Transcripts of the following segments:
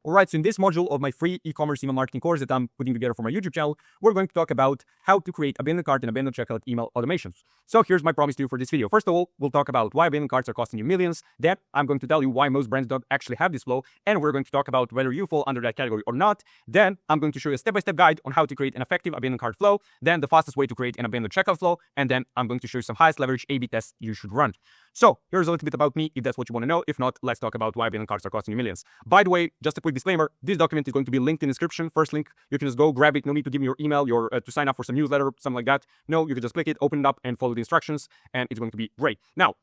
Alright, so in this module of my free e-commerce email marketing course that I'm putting together for my YouTube channel, we're going to talk about how to create abandoned cart and abandoned checkout email automations. So here's my promise to you for this video. First of all, we'll talk about why abandoned carts are costing you millions. Then I'm going to tell you why most brands don't actually have this flow, and we're going to talk about whether you fall under that category or not. Then I'm going to show you a step-by-step guide on how to create an effective abandoned cart flow, then the fastest way to create an abandoned checkout flow, and then I'm going to show you some highest leverage A/B tests you should run. So here's a little bit about me, if that's what you want to know. If not, let's talk about why abandoned carts are costing you millions. By the way, just a quick disclaimer, this document is going to be linked in the description. First link, you can just go grab it. No need to give me your email, to sign up for some newsletter, something like that. No, you can just click it, open it up, and follow the instructions, and it's going to be great. Now,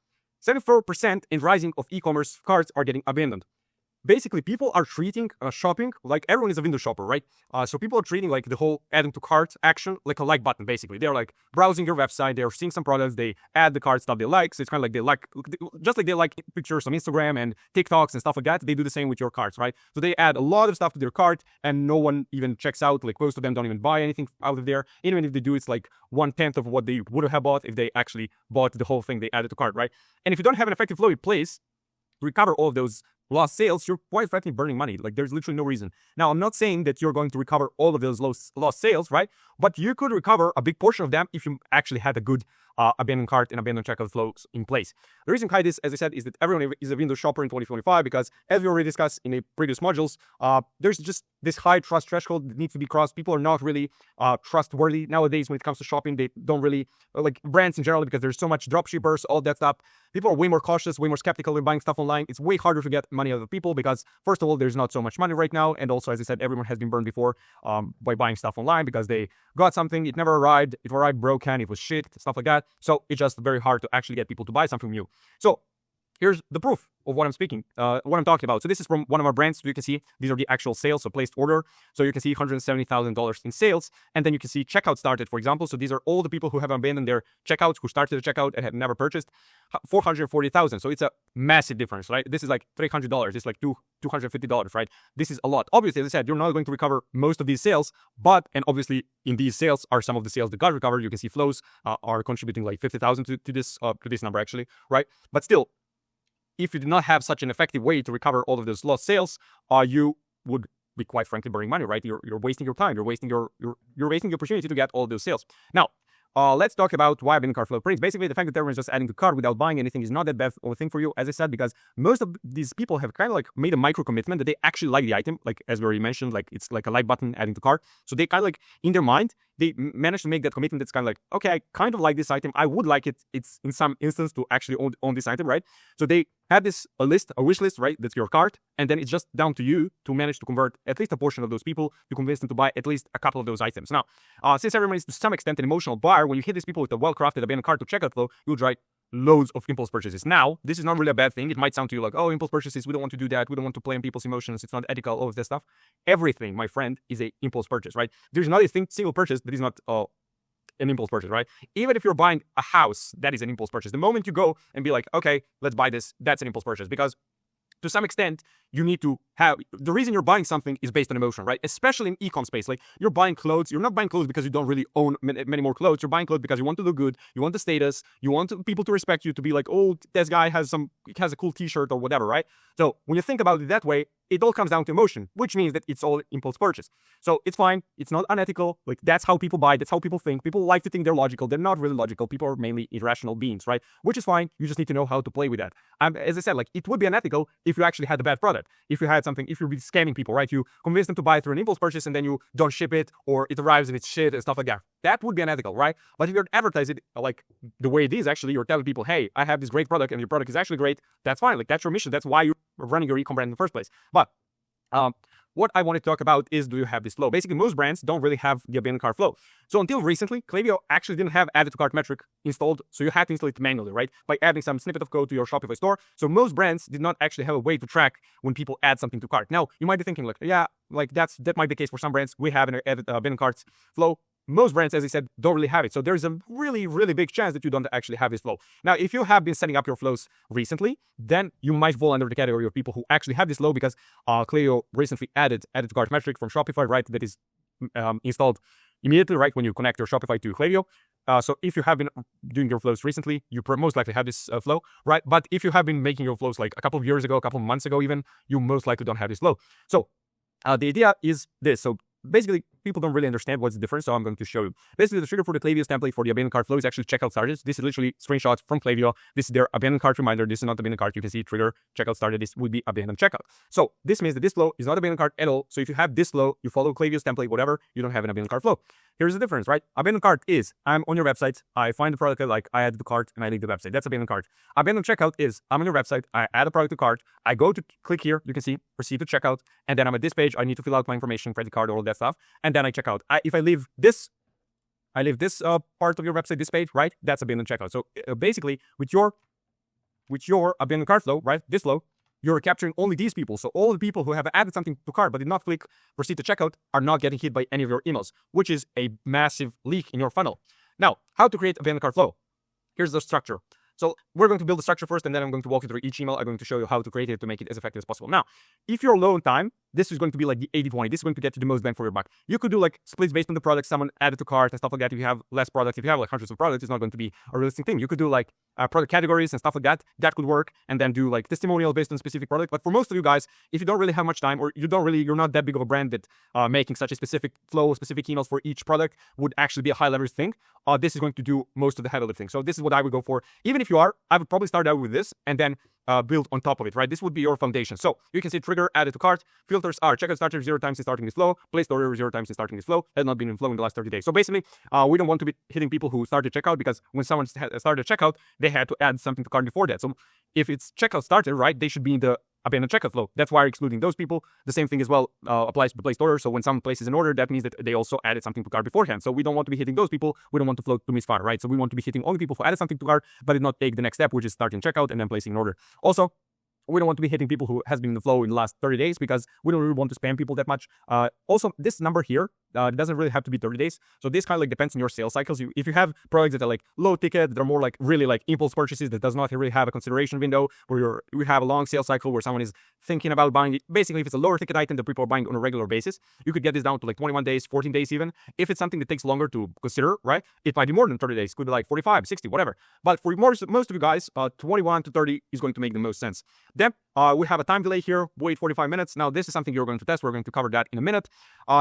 74% and rising of e-commerce carts are getting abandoned. Basically, people are treating shopping like everyone is a window shopper, right? So people are treating like the whole adding to cart action like a like button, basically. They're like browsing your website, they're seeing some products, they add the cart stuff they like. So it's kind of like just like they like pictures on Instagram and TikToks and stuff like that. They do the same with your carts, right? So they add a lot of stuff to their cart and no one even checks out. Like most of them don't even buy anything out of there. Even if they do, it's like 1/10 of what they would have bought if they actually bought the whole thing they added to cart, right? And if you don't have an effective flow in place to recover all of those lost sales, you're quite frankly burning money. Like there's literally no reason. Now, I'm not saying that you're going to recover all of those lost sales, right? But you could recover a big portion of them if you actually had a good abandoned cart and abandoned checkout flows in place. The reason behind this, as I said, is that everyone is a window shopper in 2025 because, as we already discussed in the previous modules, there's just this high trust threshold that needs to be crossed. People are not really trustworthy nowadays when it comes to shopping. They don't really like brands in general because there's so much dropshippers, all that stuff. People are way more cautious, way more skeptical when buying stuff online. It's way harder to get money out of people because, first of all, there's not so much money right now. And also, as I said, everyone has been burned before by buying stuff online because they got something, it never arrived, it arrived broken, it was shit, stuff like that. So it's just very hard to actually get people to buy something from you. So here's the proof of what I'm speaking, what I'm talking about. So this is from one of our brands. So you can see these are the actual sales, so placed order. So you can see $170,000 in sales. And then you can see checkout started, for example. So these are all the people who have abandoned their checkouts, who started the checkout and have never purchased. 440,000. So it's a massive difference, right? This is like $300. It's like $250, right? This is a lot. Obviously, as I said, you're not going to recover most of these sales, and obviously in these sales are some of the sales that got recovered. You can see flows are contributing like 50,000 to this number actually, right? But still, if you did not have such an effective way to recover all of those lost sales, you would be quite frankly burning money, right? You're wasting your time. You're wasting your opportunity to get all of those sales. Now, let's talk about why abandoned cart flow prints. Basically, the fact that everyone's just adding to cart without buying anything is not that bad of a thing for you, as I said, because most of these people have kind of like made a micro commitment that they actually like the item, like as we already mentioned, like it's like a like button adding to cart. So they kind of like in their mind, they managed to make that commitment that's kind of like, okay, I kind of like this item. I would like it. It's in some instance to actually own this item, right? So they have this a wish list, right? That's your cart. And then it's just down to you to manage to convert at least a portion of those people to convince them to buy at least a couple of those items. Now, since everyone is to some extent an emotional buyer, when you hit these people with a well-crafted abandoned cart to checkout flow, you'll drive loads of impulse purchases. Now, this is not really a bad thing. It might sound to you like, oh, impulse purchases, we don't want to do that. We don't want to play on people's emotions. It's not ethical, all of that stuff. Everything, my friend, is a impulse purchase, right? There's not a single purchase that is not an impulse purchase, right? Even if you're buying a house, that is an impulse purchase. The moment you go and be like, okay, let's buy this, that's an impulse purchase. Because to some extent, you need to have, the reason you're buying something is based on emotion, right? Especially in e-com space. Like you're buying clothes, you're not buying clothes because you don't really own many more clothes. You're buying clothes because you want to look good, you want the status, you want people to respect you, to be like, oh, this guy has a cool t-shirt or whatever, right? So when you think about it that way, it all comes down to emotion, which means that it's all impulse purchase. So it's fine. It's not unethical. Like that's how people buy. That's how people think. People like to think they're logical. They're not really logical. People are mainly irrational beings, right? Which is fine. You just need to know how to play with that. As I said, like it would be unethical if you actually had a bad product. If you had something, if you're scamming people, right? You convince them to buy it through an impulse purchase and then you don't ship it, or it arrives and it's shit and stuff like that. That would be unethical, right? But if you're advertising it like the way it is, actually, you're telling people, hey, I have this great product and your product is actually great. That's fine. Like that's your mission. That's why you're running your e-com brand in the first place. But what I want to talk about is, do you have this flow? Basically, most brands don't really have the abandoned cart flow. So until recently, Klaviyo actually didn't have added to cart metric installed. So you had to install it manually, right? By adding some snippet of code to your Shopify store. So most brands did not actually have a way to track when people add something to cart. Now, you might be thinking like, yeah, like that might be the case for some brands. We have an added abandoned cart flow. Most brands, as I said, don't really have it. So there's a really, really big chance that you don't actually have this flow. Now, if you have been setting up your flows recently, then you might fall under the category of people who actually have this flow because Klaviyo recently added to cart metric from Shopify, right? That is installed immediately, right, when you connect your Shopify to Klaviyo. So if you have been doing your flows recently, you most likely have this flow, right? But if you have been making your flows like a couple of years ago, a couple of months ago even, you most likely don't have this flow. So The idea is this. So basically, people don't really understand what's the difference, so I'm going to show you. Basically, the trigger for the Klaviyo template for the abandoned cart flow is actually checkout started. This is literally screenshot from Klaviyo. This is their abandoned cart reminder. This is not abandoned cart. You can see trigger checkout started. This would be abandoned checkout. So this means that this flow is not abandoned cart at all. So if you have this flow, you follow Klaviyo's template, whatever, you don't have an abandoned cart flow. Here's the difference, right? Abandoned cart is I'm on your website, I find the product, like I add the cart and I leave the website. That's abandoned cart. Abandoned checkout is I'm on your website, I add a product to cart, I go to click here, you can see proceed to checkout, and then I'm at this page, I need to fill out my information, credit card, all that stuff, and then I check out. If I leave this part of your website, this page, right? That's abandoned checkout. So basically, with your abandoned cart flow, right? This flow, you're capturing only these people. So all the people who have added something to cart but did not click proceed to checkout are not getting hit by any of your emails, which is a massive leak in your funnel. Now, how to create abandoned cart flow? Here's the structure. So we're going to build the structure first, and then I'm going to walk you through each email. I'm going to show you how to create it to make it as effective as possible. Now, if you're low on time, this is going to be like the 80-20. This is going to get you the most bang for your buck. You could do like splits based on the product someone added to cart and stuff like that. If you have less products, if you have like hundreds of products, it's not going to be a realistic thing. You could do like product categories and stuff like that. That could work, and then do like testimonial based on specific product. But for most of you guys, if you don't really have much time, or you're not that big of a brand that making such a specific flow, specific emails for each product would actually be a high leverage thing, this is going to do most of the heavy lifting. So this is what I would go for. Even if you are, I would probably start out with this and then build on top of it, right? This would be your foundation. So you can see trigger added to cart. Filters are checkout starter 0 times since starting this flow, placed order 0 times since starting this flow, has not been in flow in the last 30 days. So basically, we don't want to be hitting people who started checkout, because when someone started checkout, they had to add something to cart before that. So if it's checkout started, right, they should be in the abandoned checkout flow. That's why we're excluding those people. The same thing as well applies to the placed order. So when someone places an order, that means that they also added something to cart beforehand. So we don't want to be hitting those people. We don't want the flow to misfire, right? So we want to be hitting only people who added something to cart but did not take the next step, which is starting checkout and then placing an order. Also, we don't want to be hitting people who has been in the flow in the last 30 days, because we don't really want to spam people that much. Also, this number here, it doesn't really have to be 30 days. So this kind of like depends on your sales cycles. If you have products that are like low ticket, they're more like really like impulse purchases that does not really have a consideration window, where we have a long sales cycle where someone is thinking about buying it. Basically, if it's a lower ticket item that people are buying on a regular basis, you could get this down to like 21 days, 14 days even. If it's something that takes longer to consider, right, it might be more than 30 days. It could be like 45, 60, whatever. But for most of you guys, 21 to 30 is going to make the most sense. Then we have a time delay here, wait 45 minutes. Now, this is something you're going to test. We're going to cover that in a minute.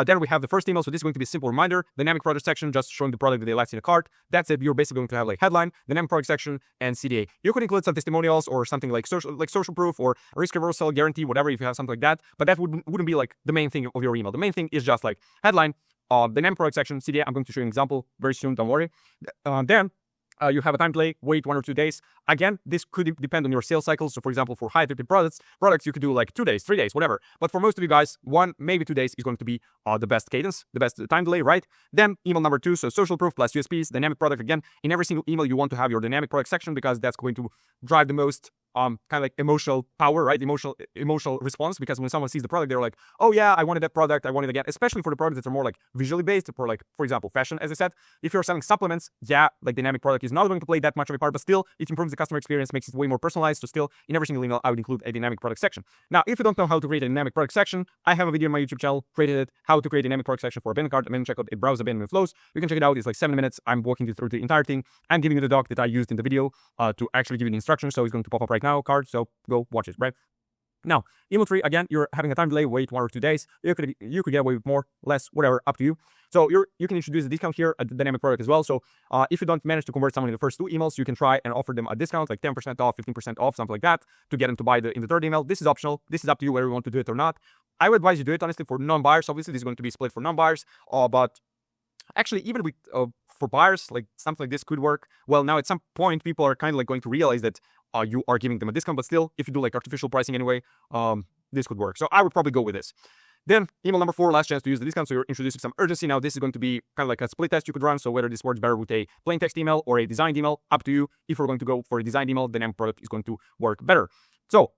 Then we have the first email. So this is going to be a simple reminder. Dynamic product section, just showing the product that they left in the cart. That's it. You're basically going to have like headline, dynamic product section, and CDA. You could include some testimonials or something like social proof or risk reversal guarantee, whatever, if you have something like that. But that wouldn't be like the main thing of your email. The main thing is just like headline, dynamic product section, CDA. I'm going to show you an example very soon. Don't worry. Then you have a time delay, wait 1 or 2 days. Again, this could depend on your sales cycles. So for example, for high ticket products, you could do like 2 days, 3 days, whatever. But for most of you guys, 1, maybe 2 days is going to be the best cadence, the best time delay, right? Then email number 2, so social proof plus USPs, dynamic product. Again, in every single email, you want to have your dynamic product section, because that's going to drive the most kind of like emotional power, right? Emotional response, because when someone sees the product, they're like, oh yeah, I wanted that product, I want it again. Especially for the products that are more like visually based, for like, for example, fashion, as I said. If you're selling supplements, yeah, like dynamic product is not going to play that much of a part, but still it improves the customer experience, makes it way more personalized. So still, in every single email, I would include a dynamic product section. Now, if you don't know how to create a dynamic product section, I have a video on my YouTube channel, created it, how to create a dynamic product section for abandoned cart, abandoned checkout, it browse abandonment flows. You can check it out. It's like 7 minutes. I'm walking you through the entire thing. I'm giving you the doc that I used in the video to actually give you the instructions. So it's going to pop up right now, card. So go watch it, right? Now, email 3, again, you're having a time delay, wait 1 or 2 days. You could get away with more, less, whatever, up to you. So you can introduce a discount here at the dynamic product as well. So if you don't manage to convert someone in the first 2 emails, you can try and offer them a discount, like 10% off, 15% off, something like that, to get them to buy in the 3rd email. This is optional. This is up to you whether you want to do it or not. I would advise you do it, honestly, for non-buyers. Obviously, this is going to be split for non-buyers, but actually, even with for buyers, like something like this could work. Well, now at some point, people are kind of like going to realize that you are giving them a discount, but still, if you do like artificial pricing anyway, this could work. So I would probably go with this. Then email number 4, last chance to use the discount. So you're introducing some urgency. Now this is going to be kind of like a split test you could run. So whether this works better with a plain text email or a designed email, up to you. If we're going to go for a designed email, the dynamic product is going to work better. So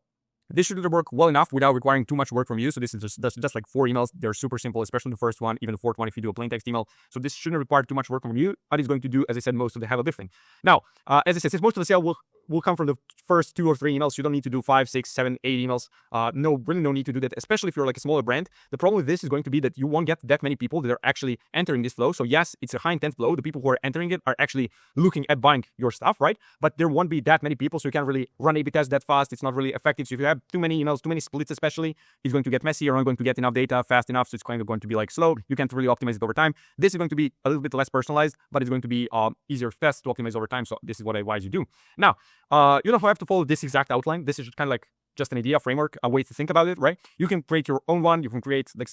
this should work well enough without requiring too much work from you. So this is just like 4 emails. They're super simple, especially the first one, even the 4th one if you do a plain text email. So this shouldn't require too much work from you, but it's going to do, as I said, most of the heavy lifting. Now, as I said, since most of the sale will will come from the first 2 or 3 emails. You don't need to do 5, 6, 7, 8 emails. Really no need to do that, especially if you're like a smaller brand. The problem with this is going to be that you won't get that many people that are actually entering this flow. So yes, it's a high intent flow. The people who are entering it are actually looking at buying your stuff, right? But there won't be that many people, so you can't really run A/B tests that fast. It's not really effective. So if you have too many emails, too many splits especially, it's going to get messy. You're not going to get enough data fast enough, so it's going to be like slow. You can't really optimize it over time. This is going to be a little bit less personalized, but it's going to be easier test to optimize over time. So this is what I advise you do. Now, you don't have to follow this exact outline. This is kind of like just an idea, framework, a way to think about it, right? You can create your own one. You can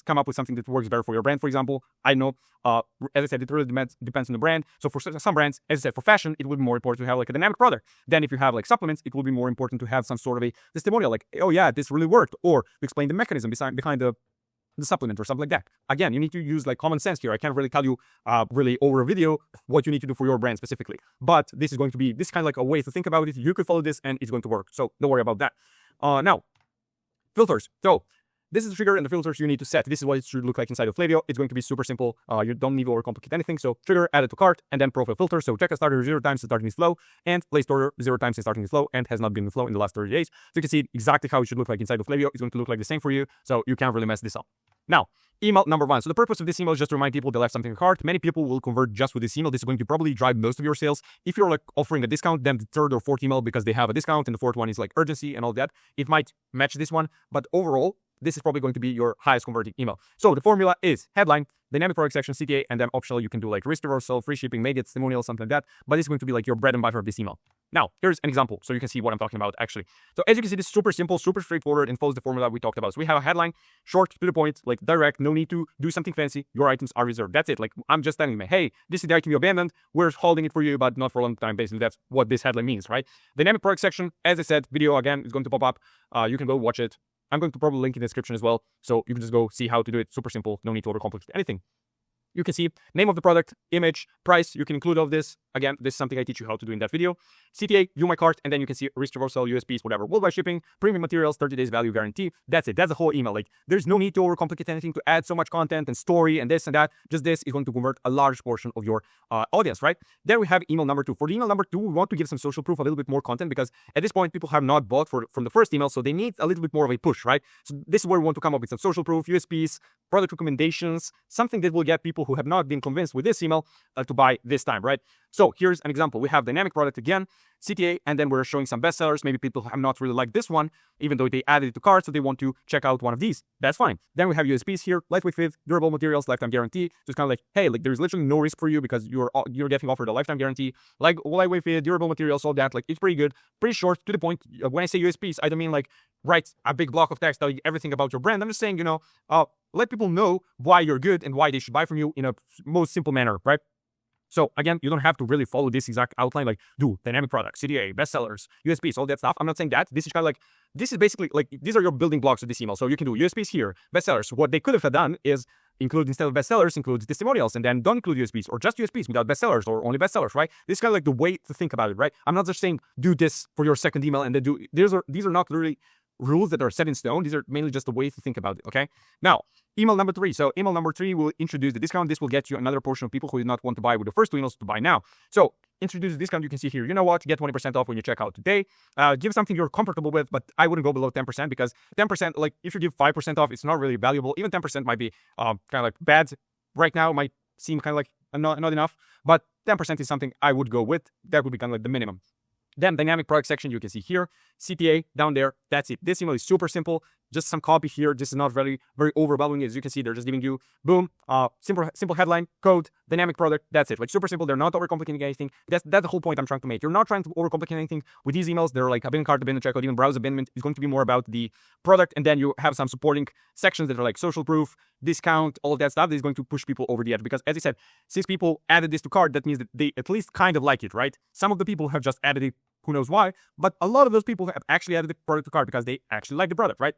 come up with something that works better for your brand, for example. I know, as I said, it really depends on the brand. So for some brands, as I said, for fashion, it would be more important to have like a dynamic product. Then if you have like supplements, it will be more important to have some sort of a testimonial, like, oh yeah, this really worked, or to explain the mechanism behind the supplement or something like that. Again, you need to use like common sense here. I can't really tell you really over a video what you need to do for your brand specifically. But this is going to be this kind of like a way to think about it. You could follow this and it's going to work. So don't worry about that. Now, filters. So this is the trigger and the filters you need to set. This is what it should look like inside of Klaviyo. It's going to be super simple. You don't need to overcomplicate anything. So trigger, add it to cart, and then profile filter. So checkout starter 0 times starting this flow, and place order 0 times starting this flow, and has not been in the flow in the last 30 days. So you can see exactly how it should look like inside of Klaviyo. It's going to look like the same for you. So you can't really mess this up. Now, email number 1. So the purpose of this email is just to remind people they left something in the cart. Many people will convert just with this email. This is going to probably drive most of your sales. If you're like offering a discount, then the 3rd or 4th email, because they have a discount, and the 4th one is like urgency and all that, it might match this one. But overall, this is probably going to be your highest converting email. So the formula is headline, dynamic product section, CTA, and then optional, you can do like risk reversal, free shipping, maybe it's testimonial, something like that. But it's going to be like your bread and butter of this email. Now, here's an example so you can see what I'm talking about actually. So as you can see, this is super simple, super straightforward, and follows the formula we talked about. So we have a headline, short, to the point, like direct, no need to do something fancy. Your items are reserved. That's it. Like I'm just telling you, hey, this is the item you abandoned. We're holding it for you, but not for a long time. Basically, that's what this headline means, right? Dynamic product section, as I said, video again is going to pop up. You can go watch it. I'm going to probably link in the description as well. So you can just go see how to do it. Super simple. No need to overcomplicate anything. You can see name of the product, image, price. You can include all of this. Again, this is something I teach you how to do in that video. CTA, view my cart, and then you can see risk reversal, USPs, whatever. Worldwide shipping, premium materials, 30 days value guarantee. That's it. That's the whole email. Like, there's no need to overcomplicate anything, to add so much content and story and this and that. Just this is going to convert a large portion of your audience, right? Then we have email number 2. For the email number 2, we want to give some social proof, a little bit more content, because at this point, people have not bought from the first email, so they need a little bit more of a push, right? So this is where we want to come up with some social proof, USPs, product recommendations, something that will get people who have not been convinced with this email to buy this time, right? So here's an example. We have dynamic product again, CTA, and then we're showing some bestsellers. Maybe people have not really liked this one, even though they added it to cart, so they want to check out one of these. That's fine. Then we have USPs here, lightweight fit, durable materials, lifetime guarantee. So it's kind of like, hey, like there's literally no risk for you because you're getting offered a lifetime guarantee, like lightweight fit, durable materials, all that. Like it's pretty good, pretty short, to the point. When I say USPs, I don't mean like write a big block of text telling you everything about your brand. I'm just saying, let people know why you're good and why they should buy from you in a most simple manner, right? So again, you don't have to really follow this exact outline, like do dynamic products, CTA, bestsellers, USPs, all that stuff. I'm not saying that. This is kind of like, this is basically like, these are your building blocks of this email. So you can do USPs here, bestsellers. What they could have done is include, instead of bestsellers, include testimonials, and then don't include USPs, or just USPs without bestsellers, or only bestsellers, right? This is kind of like the way to think about it, right? I'm not just saying do this for your second email and then do, these are not literally rules that are set in stone. These are mainly just a way to think about it, okay? Now, email number 3. So email number 3 will introduce the discount. This will get you another portion of people who did not want to buy with the first 2 emails to buy now. So introduce the discount. You can see here, you know what? Get 20% off when you check out today. Give something you're comfortable with, but I wouldn't go below 10%, because 10%, like if you give 5% off, it's not really valuable. Even 10% might be kind of like bad right now. Might seem kind of like not enough, but 10% is something I would go with. That would be kind of like the minimum. Then dynamic product section, you can see here, CTA down there. That's it. This email is super simple. Just some copy here. This is not very overwhelming. As you can see, they're just giving you, boom, simple headline, code, dynamic product. That's it. Like super simple. They're not overcomplicating anything. That's the whole point I'm trying to make. You're not trying to overcomplicate anything with these emails. They're like abandoned cart, abandoned checkout, even browse abandonment is going to be more about the product. And then you have some supporting sections that are like social proof, discount, all of that stuff that is going to push people over the edge. Because as I said, since people added this to cart, that means that they at least kind of like it, right? Some of the people have just added it, who knows why, but a lot of those people have actually added the product to cart because they actually like the product, right?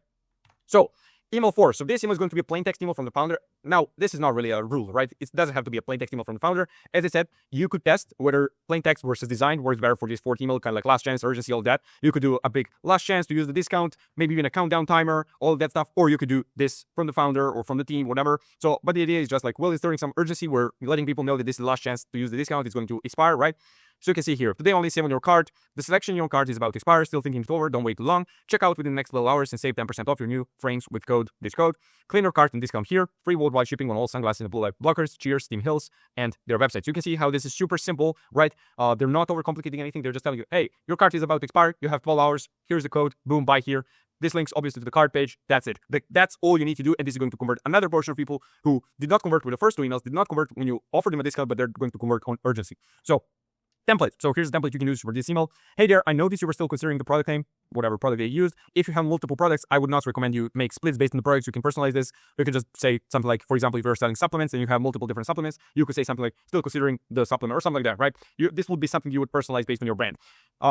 So email 4. So this email is going to be a plain text email from the founder. Now, this is not really a rule, right? It doesn't have to be a plain text email from the founder. As I said, you could test whether plain text versus design works better for this 4th email, kind of like last chance, urgency, all that. You could do a big last chance to use the discount, maybe even a countdown timer, all of that stuff. Or you could do this from the founder or from the team, whatever. So, but the idea is just like, well, it's during some urgency, we're letting people know that this is the last chance to use the discount. It's going to expire, right? So you can see here, today only save on your cart. The selection in your cart is about to expire. Still thinking it over. Don't wait too long. Check out within the next 12 hours and save 10% off your new frames with this code. Claim your cart and discount here. Free worldwide shipping on all sunglasses and blue light blockers, Cheers, Steam Hills, and their websites. You can see how this is super simple, right? They're not overcomplicating anything. They're just telling you, hey, your cart is about to expire. You have 12 hours. Here's the code. Boom, buy here. This links obviously to the cart page. That's it. That's all you need to do. And this is going to convert another portion of people who did not convert with the first 2 emails, did not convert when you offered them a discount, but they're going to convert on urgency. So template. So here's a template you can use for this email. Hey there, I noticed you were still considering the product name, whatever product they used. If you have multiple products, I would not recommend you make splits based on the products. You can personalize this. You can just say something like, for example, if you're selling supplements and you have multiple different supplements, you could say something like, still considering the supplement or something like that, right? This would be something you would personalize based on your brand.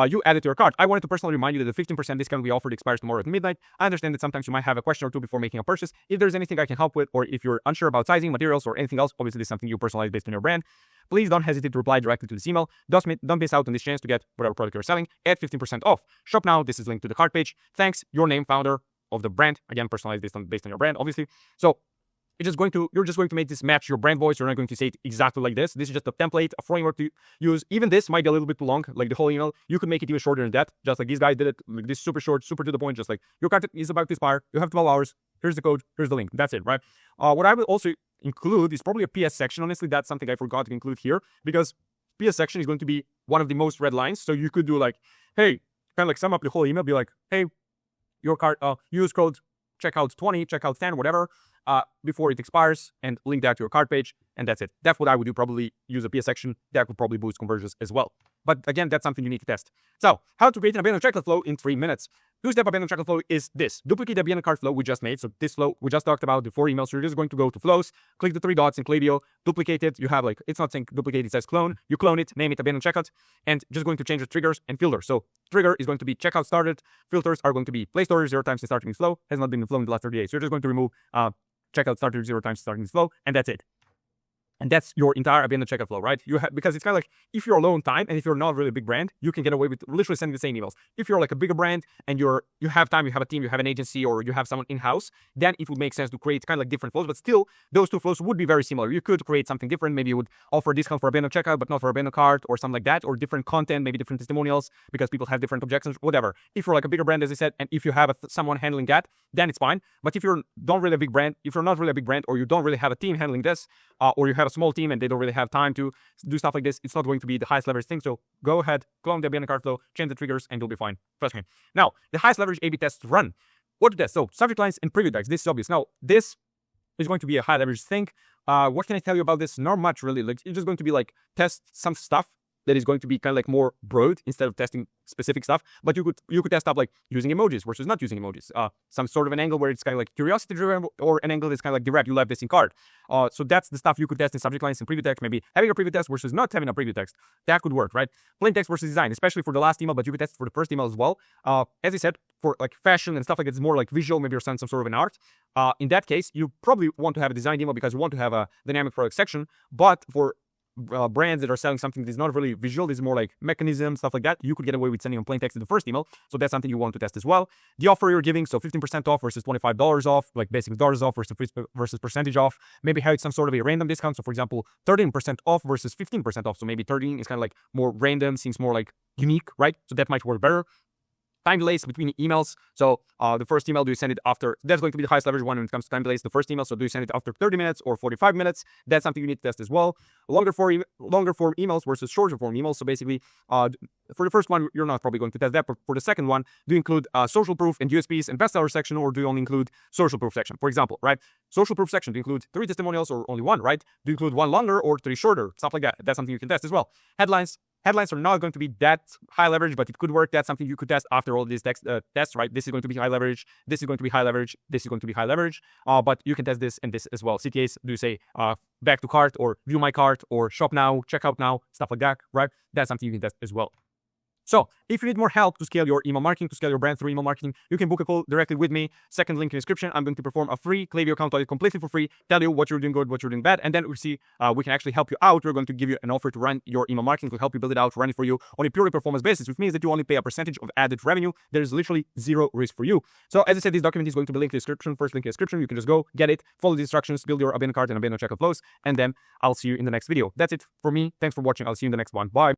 You add it to your cart. I wanted to personally remind you that the 15% discount we offered expires tomorrow at midnight. I understand that sometimes you might have a question or two before making a purchase. If there's anything I can help with, or if you're unsure about sizing, materials, or anything else, obviously this is something you personalize based on your brand. Please don't hesitate to reply directly to this email. Don't miss out on this chance to get whatever product you're selling at 15% off. Shop now. This is linked to the cart page. Thanks, your name, founder of the brand. Again, personalized based on your brand, obviously. So you're just going to make this match your brand voice. You're not going to say it exactly like this. This is just a template, a framework to use. Even this might be a little bit too long, like the whole email. You could make it even shorter than that, just like these guys did it. Like this super short, super to the point, just like your cart is about to expire. You have 12 hours. Here's the code. Here's the link. That's it, right? What I will also include is probably a PS section. Honestly, that's something I forgot to include here because PS section is going to be one of the most read lines. So you could do like, hey, kind of like sum up the whole email, be like, hey, your cart, use code checkout 20, checkout 10, whatever, before it expires, and link that to your cart page, and that's it. That's what I would do, probably use a PS section. That would probably boost conversions as well. But again, that's something you need to test. So, how to create an abandoned checkout flow in 3 minutes. Two-step abandoned checkout flow is this. Duplicate the abandoned cart flow we just made. So this flow, we just talked about the 4 emails. So you're just going to go to flows, click the 3 dots in Klaviyo, duplicate it. You have like, it's not saying duplicate, it says clone. You clone it, name it abandoned checkout, and just going to change the triggers and filters. So trigger is going to be checkout started. Filters are going to be placed order 0 times in starting this flow. Has not been in the flow in the last 30 days. So you're just going to remove checkout started 0 times starting this flow, and that's it. And that's your entire abandoned checkout flow, right? Because it's kind of like, if you're low on time and if you're not really a big brand, you can get away with literally sending the same emails. If you're like a bigger brand and you have time, you have a team, you have an agency, or you have someone in-house, then it would make sense to create kind of like different flows. But still, those 2 flows would be very similar. You could create something different. Maybe you would offer a discount for abandoned checkout, but not for abandoned cart, or something like that, or different content, maybe different testimonials, because people have different objections, whatever. If you're like a bigger brand, as I said, and if you have someone handling that, then it's fine. But if you're not really a big brand, or you don't really have a team handling this, or you have a small team and they don't really have time to do stuff like this, it's not going to be the highest leverage thing. So go ahead, clone the abandoned cart flow, change the triggers, and you'll be fine. Trust me. Now, the highest leverage A/B tests run. What to test? So subject lines and preview text. This is obvious. Now, this is going to be a high leverage thing. What can I tell you about this? Not much really. Like, it's just going to be like test some stuff that is going to be kind of like more broad instead of testing specific stuff. But you could test stuff like using emojis versus not using emojis. Some sort of an angle where it's kind of like curiosity driven, or an angle that's kind of like direct. You left this in cart. So that's the stuff you could test in subject lines and preview text. Maybe having a preview text versus not having a preview text. That could work, right? Plain text versus design, especially for the last email, but you could test it for the first email as well. As I said, for like fashion and stuff like that, it's more like visual. Maybe you're selling some sort of an art. In that case, you probably want to have a design email because you want to have a dynamic product section. But for brands that are selling something that's not really visual, this is more like mechanism, stuff like that, you could get away with sending them plain text in the first email. So that's something you want to test as well. The offer you're giving, so 15% off versus $25 off, like basic dollars off versus percentage off. Maybe have some sort of a random discount. So for example, 13% off versus 15% off. So maybe 13 is kind of like more random, seems more like unique, right? So that might work better. Time delays between emails. So the first email, do you send it after? That's going to be the highest leverage one when it comes to time delays. The first email, so do you send it after 30 minutes or 45 minutes? That's something you need to test as well. Longer form emails versus shorter form emails. So basically, for the first one, you're not probably going to test that. But for the second one, do you include social proof and USPs and bestseller section, or do you only include social proof section? For example, right? Social proof section, do you include 3 testimonials or only 1, right? Do you include 1 longer or 3 shorter? Stuff like that. That's something you can test as well. Headlines are not going to be that high leverage, but it could work. That's something you could test after all these tests, right? This is going to be high leverage. This is going to be high leverage. This is going to be high leverage. But you can test this and this as well. CTAs, do you say back to cart, or view my cart, or shop now, checkout now, stuff like that, right? That's something you can test as well. So if you need more help to scale your email marketing, to scale your brand through email marketing, you can book a call directly with me. Second link in the description. I'm going to perform a free Klaviyo account audit completely for free, tell you what you're doing good, what you're doing bad, and then we see we can actually help you out. We're going to give you an offer to run your email marketing, to help you build it out, run it for you on a purely performance basis, which means that you only pay a percentage of added revenue. There is literally 0 risk for you. So as I said, this document is going to be linked in the description. First link in the description. You can just go get it, follow the instructions, build your abandoned cart and abandoned checkout flows, and then I'll see you in the next video. That's it for me. Thanks for watching. I'll see you in the next one. Bye.